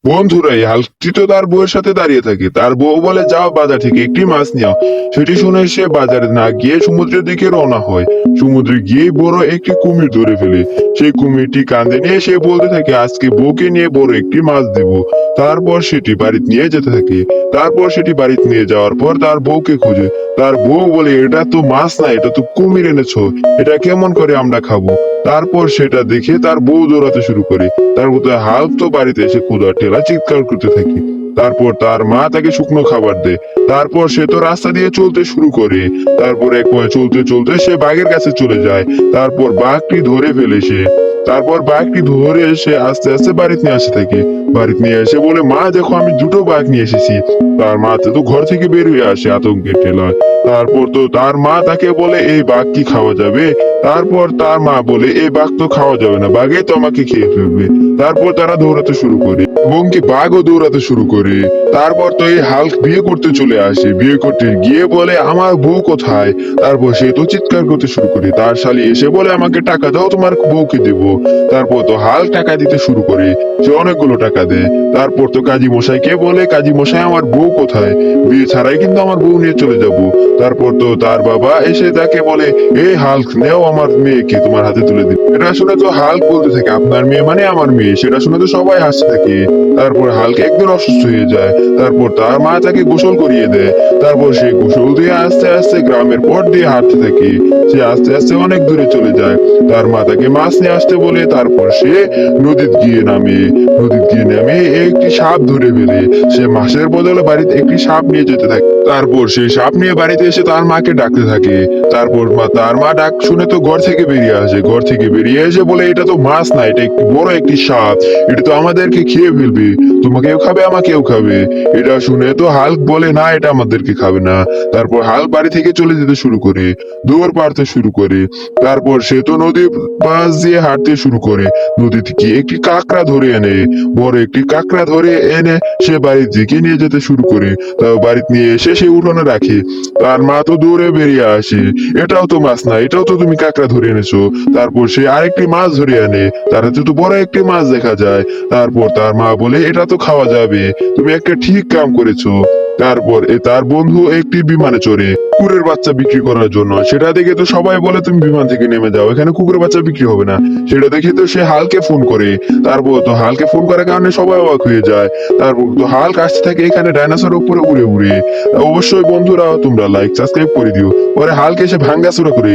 বন্ধুরা এই হাল্কটি তো তার বউয়ের সাথে দাঁড়িয়ে থাকে। তার বউ বলে যাও বাজার থেকে একটি মাছ নিও। সেটি শুনে সে বাজারে না গিয়ে সমুদ্রের দিকে রওনা হয়। সমুদ্রে গিয়ে বড় একটি কুমির ধরে ফেলে। সেই কুমিরটি কাঁধে নিয়ে সে বলতে থাকে আজকে বউকে নিয়ে বড় একটি মাছ দেব। তারপর সেটি বাড়িতে নিয়ে যেতে থাকে। তারপর সেটি বাড়িতে নিয়ে যাওয়ার পর তার বউকে খুঁজে। তার বউ বলে এটা তো মাছ না, এটা তো কুমির এনেছো, এটা কেমন করে আমরা খাবো। তারপর সেটা দেখে তার বউ দৌড়াতে শুরু করে। তার মধ্যে হাল্ক তো বাড়িতে এসে ক্ষুধার ঠেলা চিৎকার করতে থাকে। তারপর তার মা তাকে শুকনো খাবার দেয়। তারপর সে তো রাস্তা দিয়ে চলতে শুরু করে। তারপর এক পর্যায়ে চলতে চলতে সে বাঘের কাছে চলে যায়। তারপর বাঘটি ধরে ফেলে সে। তারপর বাঘটি ধরে সে আস্তে আস্তে বাড়িতে নিয়ে আসতে থাকে। বাড়িতে নিয়ে এসে বলে মা দেখো আমি দুটো বাঘ নিয়ে এসেছি। তার মা তো ঘর থেকে বের হয়ে আসে আতঙ্কের ঠেলায়। তারপর তো তার মা তাকে বলে এই বাঘ কি খাওয়া যাবে। তারপর তার মা বলে এই বাঘ তো খাওয়া যাবে না, বাঘে তো আমাকে খেয়ে ফেলবে। তারপর তারা দৌড়াতে শুরু করে এবং কি বাঘও দৌড়াতে শুরু করে। তারপর তো এই হাল্ক বিয়ে করতে চলে আসে, বিয়ে করতে গিয়ে বলে আমার বউ কোথায়। তারপর সে তো চিৎকার করতে শুরু করে। তার শালী এসে বলে আমাকে টাকা দাও তোমার বউকে দেবো। তারপর তো হাল্ক টাকা দিতে শুরু করে। সে অনেকগুলো টাকা দেয়। তারপর তো কাজী মশাইকে বলে কাজী মশাই আমার বউ কোথায়, বিয়ে ছাড়াই কিন্তু আমার বউ নিয়ে চলে যাব। তারপর তো তার বাবা এসে তাকে বলে এই হাল্ক নেও আমার মেয়েকে তোমার হাতে তুলে দিন। এটা শুনে তো হাল্ক বলতে থাকে আপনার মেয়ে মানে আমার মেয়ে। সেটা শুনে তো সবাই হাসতে থাকে। তারপর হাল্ক একদিন অসুস্থ হয়ে যায়। তারপর তার মা তাকে গোসল করিয়ে দেয়। তারপর সে গোসল দিয়ে আস্তে আস্তে গ্রামের পথ দিয়ে হাঁটতে থাকে। সে আস্তে আস্তে অনেক দূরে চলে যায়। তার মা তাকে মাছ নিয়ে আসতে বলে। তারপর সে নদীতে গিয়ে নামে। নদীতে গিয়ে নামে একটি সাপ ধরে ফেলে। সে মাছের বদলে বাড়িতে একটি সাপ নিয়ে যেতে থাকে। তারপর সেই সাপ নিয়ে বাড়িতে এসে তার মাকে ডাকতে থাকে। তারপর তার মা ডাক শুনে তো ঘর থেকে বেরিয়ে আসে। ঘর থেকে বেরিয়ে এসে বলে এটা তো মাছ না, এটা একটি বড় একটি সাপ, এটা তো আমাদেরকে খেয়ে ফেলবে, তোমাকেও খাবে আমাকেও খাবে। এটা শুনে তো হাল্ক বলে না এটা আমাদেরকে খাবে না। তারপর হাল্ক বাড়ি থেকে চলে যেতে শুরু করে, দৌড় পাড়তে শুরু করে। তারপর সে তো নদীর পাশ দিয়ে হাঁটতে শুরু করে। নদী থেকে একটি কাঁকড়া ধরে এনে, বড় একটি কাঁকড়া ধরে এনে সে বাড়ির দিকে নিয়ে যেতে শুরু করে। তাও বাড়িতে নিয়ে এসে সে উঠোনে রাখে। তার মা তো দৌড়ে বেরিয়ে আসে, এটাও তো মাছ না, এটাও তো তুমি কাঁকড়া ধরে এনেছো। তারপর সে আরেকটি মাছ ধরে আনে, তার হাতে তো বড় একটি মাছ দেখা যায়। তারপর তার মা বলে এটা তো খাওয়া যাবে, তুমি একটা ঠিক কাম করেছো। তারপর তার বন্ধু একটি বিমানে চড়ে কুকুরের বাচ্চা বিক্রি করার জন্য। সেটা দেখে তো সবাই বলে তুমি বিমান থেকে নেমে যাও, এখানে কুকুরের বাচ্চা বিক্রি হবে না। সেটা দেখে তো সে হালকে ফোন করে। তারপর তো হালকে ফোন করার কারণে সবাই অবাক হয়ে যায়। তারপর তো হাল্ক আসতে থাকে এখানে ডাইনোসরের উপরে উড়ে উড়ে। অবশ্যই বন্ধুরা তোমরা লাইক সাবস্ক্রাইব করে দিও। পরে হাল্ক এসে ভাঙ্গাচুরা করে